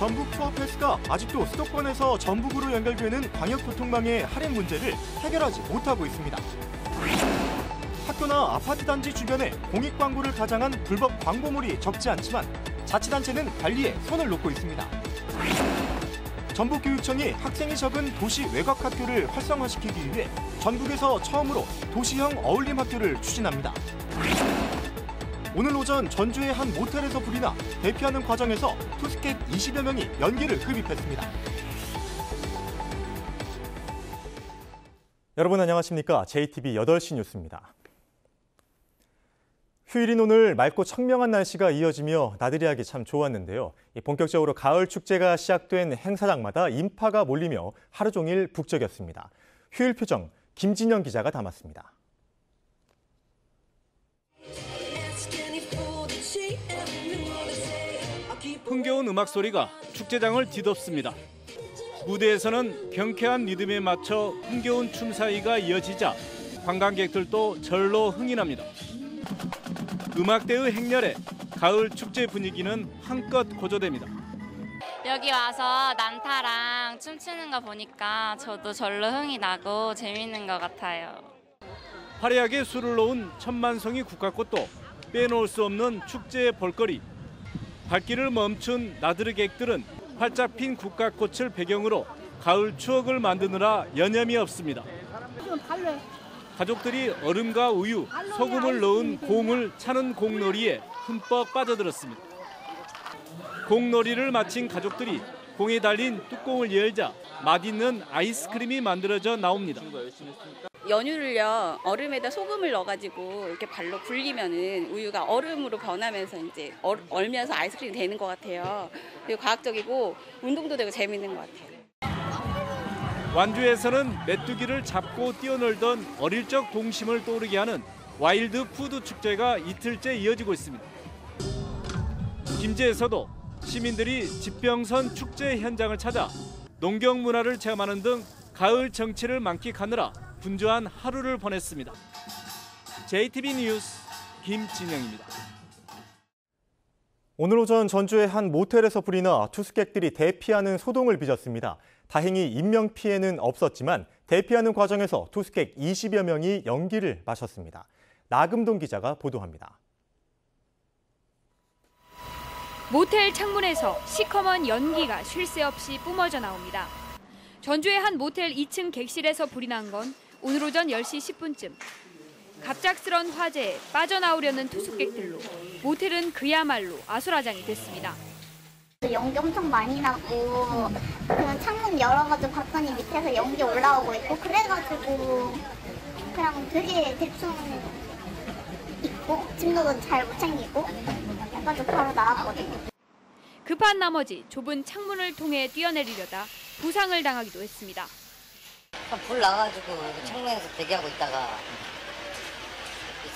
전북 투어 패스가 아직도 수도권에서 전북으로 연결되는 광역교통망의 할인 문제를 해결하지 못하고 있습니다. 학교나 아파트 단지 주변에 공익 광고를 가장한 불법 광고물이 적지 않지만 자치단체는 관리에 손을 놓고 있습니다. 전북교육청이 학생이 적은 도시 외곽 학교를 활성화시키기 위해 전국에서 처음으로 도시형 어울림 학교를 추진합니다. 오늘 오전 전주의 한 모텔에서 불이 나 대피하는 과정에서 투스객 20여 명이 연기를 흡입했습니다. 여러분 안녕하십니까? JTB 8시 뉴스입니다. 휴일인 오늘 맑고 청명한 날씨가 이어지며 나들이 하기 참 좋았는데요. 본격적으로 가을 축제가 시작된 행사장마다 인파가 몰리며 하루 종일 북적였습니다. 휴일 표정 김진영 기자가 담았습니다. 흥겨운 음악 소리가 축제장을 뒤덮습니다. 무대에서는 경쾌한 리듬에 맞춰 흥겨운 춤 사이가 이어지자 관광객들도 절로 흥이 납니다. 음악대의 행렬에 가을 축제 분위기는 한껏 고조됩니다. 여기 와서 난타랑 춤추는 거 보니까 저도 절로 흥이 나고 재밌는 것 같아요. 화려하게 술을 놓은 천만송이 국화꽃도 빼놓을 수 없는 축제의 볼거리. 발길을 멈춘 나들이객들은 활짝 핀 국화꽃을 배경으로 가을 추억을 만드느라 여념이 없습니다. 가족들이 얼음과 우유, 소금을 넣은 공을 차는 공놀이에 흠뻑 빠져들었습니다. 공놀이를 마친 가족들이 공에 달린 뚜껑을 열자 맛있는 아이스크림이 만들어져 나옵니다. 연유를요, 얼음에다 소금을 넣어가지고 이렇게 발로 굴리면은 우유가 얼음으로 변하면서 이제 얼면서 아이스크림이 되는 것 같아요. 그리고 과학적이고 운동도 되고 재밌는 것 같아요. 완주에서는 메뚜기를 잡고 뛰어놀던 어릴 적 동심을 떠오르게 하는 와일드 푸드 축제가 이틀째 이어지고 있습니다. 김제에서도 시민들이 지평선 축제 현장을 찾아 농경 문화를 체험하는 등 가을 정취를 만끽하느라 분주한 하루를 보냈습니다. JTB 뉴스 김진영입니다. 오늘 오전 전주의 한 모텔에서 불이 나 투숙객들이 대피하는 소동을 빚었습니다. 다행히 인명피해는 없었지만 대피하는 과정에서 투숙객 20여 명이 연기를 마셨습니다. 나금동 기자가 보도합니다. 모텔 창문에서 시커먼 연기가 쉴 새 없이 뿜어져 나옵니다. 전주의 한 모텔 2층 객실에서 불이 난 건 오늘 오전 10시 10분쯤. 갑작스런 화재에 빠져나오려는 투숙객들로 모텔은 그야말로 아수라장이 됐습니다. 연기 엄청 많이 나고 그냥 창문 열어가지고 봤더니 밑에서 연기 올라오고 있고 그래가지고 그냥 되게 대충 있고 짐도 잘 못 챙기고 해가지고 바로 나왔거든요. 급한 나머지 좁은 창문을 통해 뛰어내리려다 부상을 당하기도 했습니다. 불 나가지고 창문에서 대기하고 있다가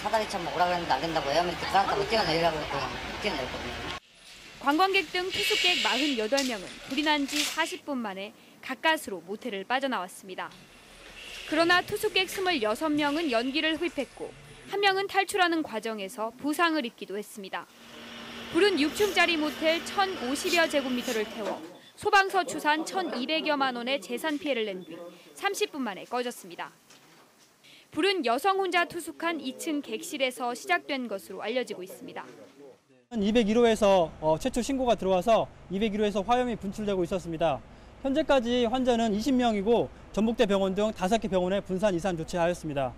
사다리 참 오라 그랬는데 안 된다고 에어매트 깔았다고 뛰어내리라고 해서 뛰어내렸거든요. 관광객 등 투숙객 48명은 불이 난 지 40분 만에 가까스로 모텔을 빠져나왔습니다. 그러나 투숙객 26명은 연기를 흡입했고 한 명은 탈출하는 과정에서 부상을 입기도 했습니다. 불은 6층짜리 모텔 1,050여 제곱미터를 태워 소방서 추산 1,200여만 원의 재산 피해를 낸 뒤 30분 만에 꺼졌습니다. 불은 여성 혼자 투숙한 2층 객실에서 시작된 것으로 알려지고 있습니다. 201호에서 최초 신고가 들어와서 201호에서 화염이 분출되고 있었습니다. 현재까지 환자는 20명이고 전북대 병원 등 5개 병원에 분산 이산 조치하였습니다.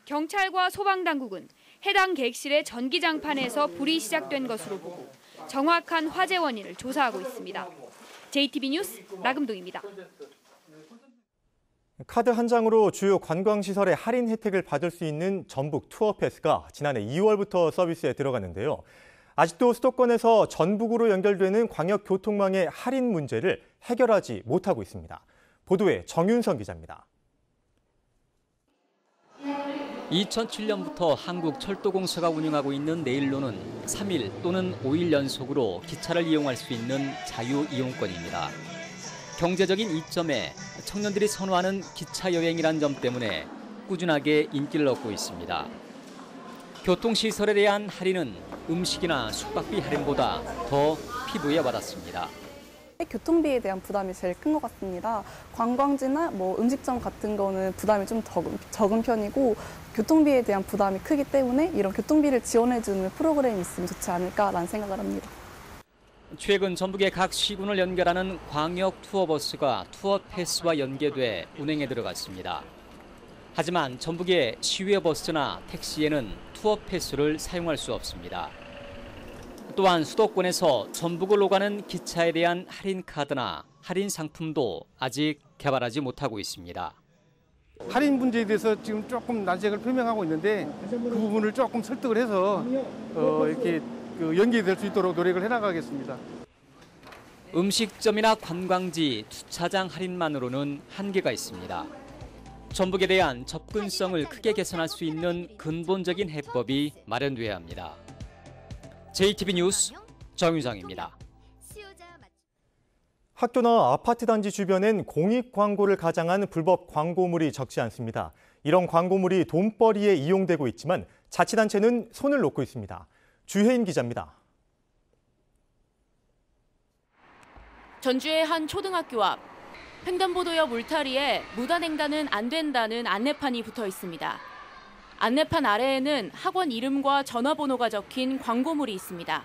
경찰과 소방당국은 해당 객실의 전기장판에서 불이 시작된 것으로 보고 정확한 화재 원인을 조사하고 있습니다. JTB 뉴스 나금동입니다. 카드 한 장으로 주요 관광시설의 할인 혜택을 받을 수 있는 전북 투어 패스가 지난해 2월부터 서비스에 들어갔는데요. 아직도 수도권에서 전북으로 연결되는 광역교통망의 할인 문제를 해결하지 못하고 있습니다. 보도에 정윤성 기자입니다. 2007년부터 한국철도공사가 운영하고 있는 내일로는 3일 또는 5일 연속으로 기차를 이용할 수 있는 자유이용권입니다. 경제적인 이점에 청년들이 선호하는 기차 여행이란 점 때문에 꾸준하게 인기를 얻고 있습니다. 교통시설에 대한 할인은 음식이나 숙박비 할인보다 더 피부에 와닿습니다. 교통비에 대한 부담이 제일 큰 것 같습니다. 관광지나 뭐 음식점 같은 거는 부담이 좀 적은 편이고 교통비에 대한 부담이 크기 때문에 이런 교통비를 지원해주는 프로그램이 있으면 좋지 않을까라는 생각을 합니다. 최근 전북의 각 시군을 연결하는 광역 투어버스가 투어 패스와 연계돼 운행에 들어갔습니다. 하지만 전북의 시외 버스나 택시에는 투어 패스를 사용할 수 없습니다. 또한 수도권에서 전북을 오가는 기차에 대한 할인 카드나 할인 상품도 아직 개발하지 못하고 있습니다. 할인 문제에 대해서 지금 조금 난색을 표명하고 있는데 그 부분을 조금 설득을 해서 이렇게 연계될 수 있도록 노력을 해나가겠습니다. 음식점이나 관광지, 주차장 할인만으로는 한계가 있습니다. 전북에 대한 접근성을 크게 개선할 수 있는 근본적인 해법이 마련돼야 합니다. JTB 뉴스 정유정입니다. 학교나 아파트 단지 주변엔 공익 광고를 가장한 불법 광고물이 적지 않습니다. 이런 광고물이 돈벌이에 이용되고 있지만 자치단체는 손을 놓고 있습니다. 주혜인 기자입니다. 전주의 한 초등학교 앞. 횡단보도옆 울타리에 무단횡단은 안 된다는 안내판이 붙어 있습니다. 안내판 아래에는 학원 이름과 전화번호가 적힌 광고물이 있습니다.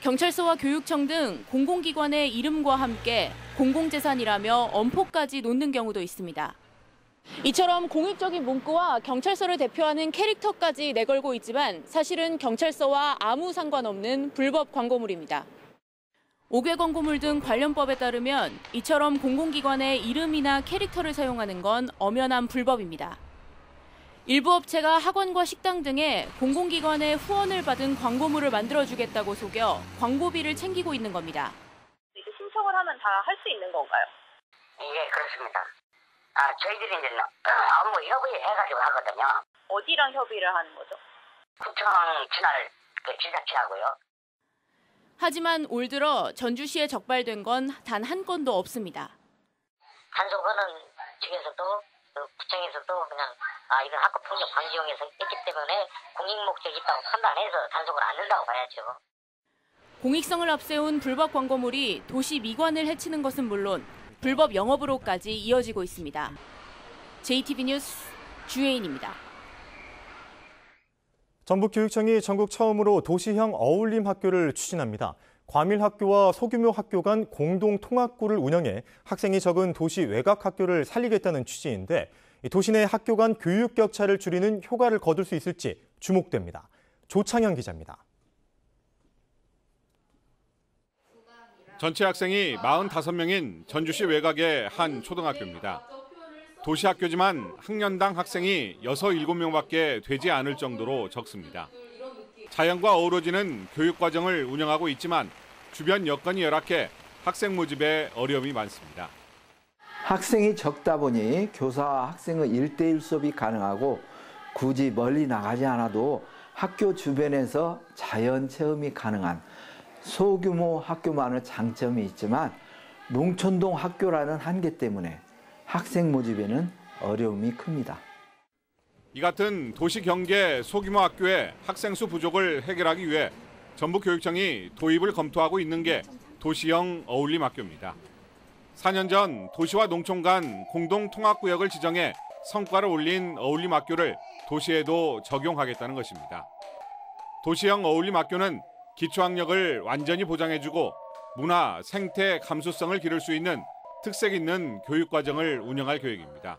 경찰서와 교육청 등 공공기관의 이름과 함께 공공재산이라며 엄포까지 놓는 경우도 있습니다. 이처럼 공익적인 문구와 경찰서를 대표하는 캐릭터까지 내걸고 있지만 사실은 경찰서와 아무 상관없는 불법 광고물입니다. 5개 광고물 등 관련법에 따르면 이처럼 공공기관의 이름이나 캐릭터를 사용하는 건 엄연한 불법입니다. 일부 업체가 학원과 식당 등에 공공기관의 후원을 받은 광고물을 만들어주겠다고 속여 광고비를 챙기고 있는 겁니다. 이제 신청을 하면 다 할 수 있는 건가요? 예, 그렇습니다. 저희들이 이제 업무 협의해가지고 하거든요. 어디랑 협의를 하는 거죠? 구청 진할 지자체하고요. 하지만 올 들어 전주시에 적발된 건 단 한 건도 없습니다. 단속하는 측에서도 구청에서도 그냥 이건 학교 폭력 방지용에서 했기 때문에 공익 목적이 있다고 판단해서 단속을 안 된다고 봐야죠. 공익성을 앞세운 불법 광고물이 도시 미관을 해치는 것은 물론 불법 영업으로까지 이어지고 있습니다. JTB 뉴스 주혜인입니다. 전북교육청이 전국 처음으로 도시형 어울림 학교를 추진합니다. 과밀학교와 소규모 학교 간 공동 통학구를 운영해 학생이 적은 도시 외곽 학교를 살리겠다는 취지인데 도시 내 학교 간 교육 격차를 줄이는 효과를 거둘 수 있을지 주목됩니다. 조창현 기자입니다. 전체 학생이 45명인 전주시 외곽의 한 초등학교입니다. 도시학교지만 학년당 학생이 6, 7명밖에 되지 않을 정도로 적습니다. 자연과 어우러지는 교육과정을 운영하고 있지만 주변 여건이 열악해 학생 모집에 어려움이 많습니다. 학생이 적다 보니 교사와 학생의 1대1 수업이 가능하고 굳이 멀리 나가지 않아도 학교 주변에서 자연 체험이 가능한 소규모 학교만의 장점이 있지만 농촌동 학교라는 한계 때문에 학생 모집에는 어려움이 큽니다. 이 같은 도시 경계 소규모 학교의 학생 수 부족을 해결하기 위해 전북교육청이 도입을 검토하고 있는 게 도시형 어울림 학교입니다. 4년 전 도시와 농촌 간 공동 통학구역을 지정해 성과를 올린 어울림 학교를 도시에도 적용하겠다는 것입니다. 도시형 어울림 학교는 기초학력을 완전히 보장해주고 문화, 생태, 감수성을 기를 수 있는 특색 있는 교육과정을 운영할 계획입니다.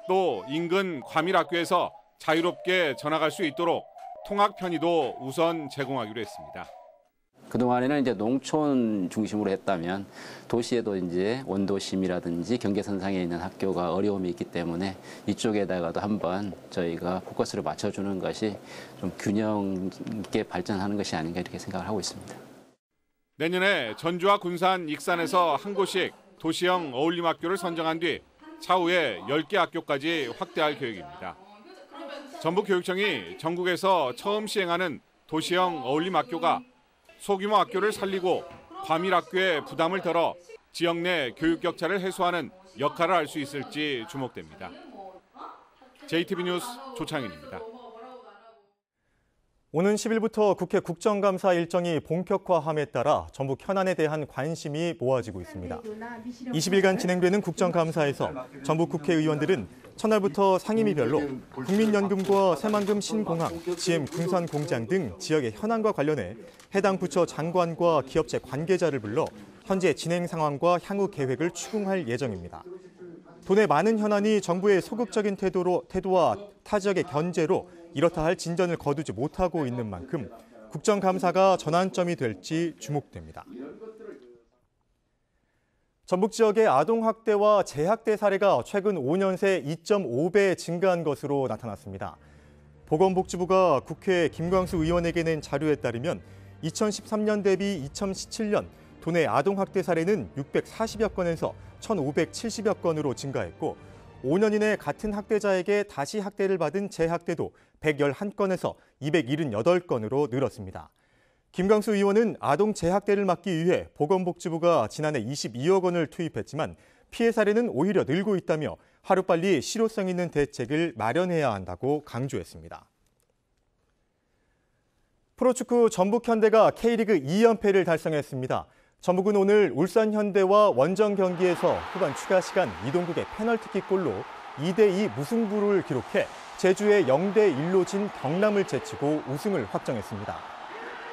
또 인근 과밀학교에서 자유롭게 전학할 수 있도록 통학 편의도 우선 제공하기로 했습니다. 그동안에는 이제 농촌 중심으로 했다면 도시에도 이제 원도심이라든지 경계선상에 있는 학교가 어려움이 있기 때문에 이쪽에다가도 한번 저희가 포커스를 맞춰주는 것이 좀 균형 있게 발전하는 것이 아닌가 이렇게 생각을 하고 있습니다. 내년에 전주와 군산, 익산에서 한 곳씩 도시형 어울림 학교를 선정한 뒤 차후에 10개 학교까지 확대할 계획입니다. 전북교육청이 전국에서 처음 시행하는 도시형 어울림 학교가 소규모 학교를 살리고 과밀학교의 부담을 덜어 지역 내 교육 격차를 해소하는 역할을 할 수 있을지 주목됩니다. JTB 뉴스 조창인입니다. 오는 10일부터 국회 국정감사 일정이 본격화함에 따라 전북 현안에 대한 관심이 모아지고 있습니다. 20일간 진행되는 국정감사에서 전북 국회의원들은 첫날부터 상임위별로 국민연금과 새만금 신공항, GM 군산공장 등 지역의 현안과 관련해 해당 부처 장관과 기업체 관계자를 불러 현재 진행 상황과 향후 계획을 추궁할 예정입니다. 도내 많은 현안이 정부의 소극적인 태도와 타 지역의 견제로 이렇다 할 진전을 거두지 못하고 있는 만큼 국정감사가 전환점이 될지 주목됩니다. 전북 지역의 아동학대와 재학대 사례가 최근 5년 새 2.5배 증가한 것으로 나타났습니다. 보건복지부가 국회 김광수 의원에게 낸 자료에 따르면 2013년 대비 2017년 도내 아동학대 사례는 640여 건에서 1,570여 건으로 증가했고 5년 이내 같은 학대자에게 다시 학대를 받은 재학대도 111건에서 278건으로 늘었습니다. 김광수 의원은 아동 재학대를 막기 위해 보건복지부가 지난해 22억 원을 투입했지만 피해 사례는 오히려 늘고 있다며 하루빨리 실효성 있는 대책을 마련해야 한다고 강조했습니다. 프로축구 전북현대가 K리그 2연패를 달성했습니다. 전북은 오늘 울산현대와 원정 경기에서 후반 추가 시간 이동국의 페널티킥 골로 2대2 무승부를 기록해 제주의 0대1로 진 경남을 제치고 우승을 확정했습니다.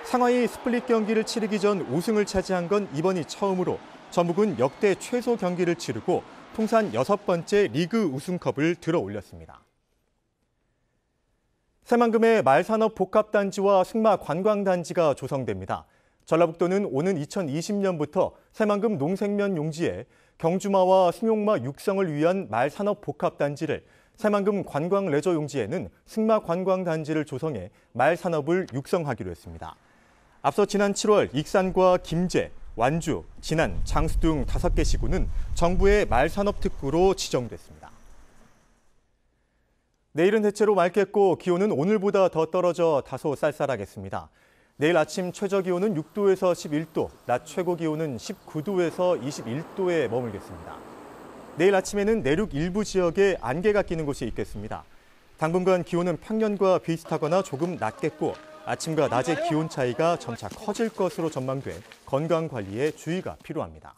상하이 스플릿 경기를 치르기 전 우승을 차지한 건 이번이 처음으로 전북은 역대 최소 경기를 치르고 통산 6번째 리그 우승컵을 들어 올렸습니다. 새만금의 말산업 복합단지와 승마 관광단지가 조성됩니다. 전라북도는 오는 2020년부터 새만금 농생면 용지에 경주마와 승용마 육성을 위한 말산업 복합단지를, 새만금 관광 레저 용지에는 승마 관광단지를 조성해 말산업을 육성하기로 했습니다. 앞서 지난 7월 익산과 김제, 완주, 진안, 장수 등 5개 시구는 정부의 말산업 특구로 지정됐습니다. 내일은 대체로 맑겠고 기온은 오늘보다 더 떨어져 다소 쌀쌀하겠습니다. 내일 아침 최저기온은 6도에서 11도, 낮 최고기온은 19도에서 21도에 머물겠습니다. 내일 아침에는 내륙 일부 지역에 안개가 끼는 곳이 있겠습니다. 당분간 기온은 평년과 비슷하거나 조금 낮겠고 아침과 낮의 기온 차이가 점차 커질 것으로 전망돼 건강 관리에 주의가 필요합니다.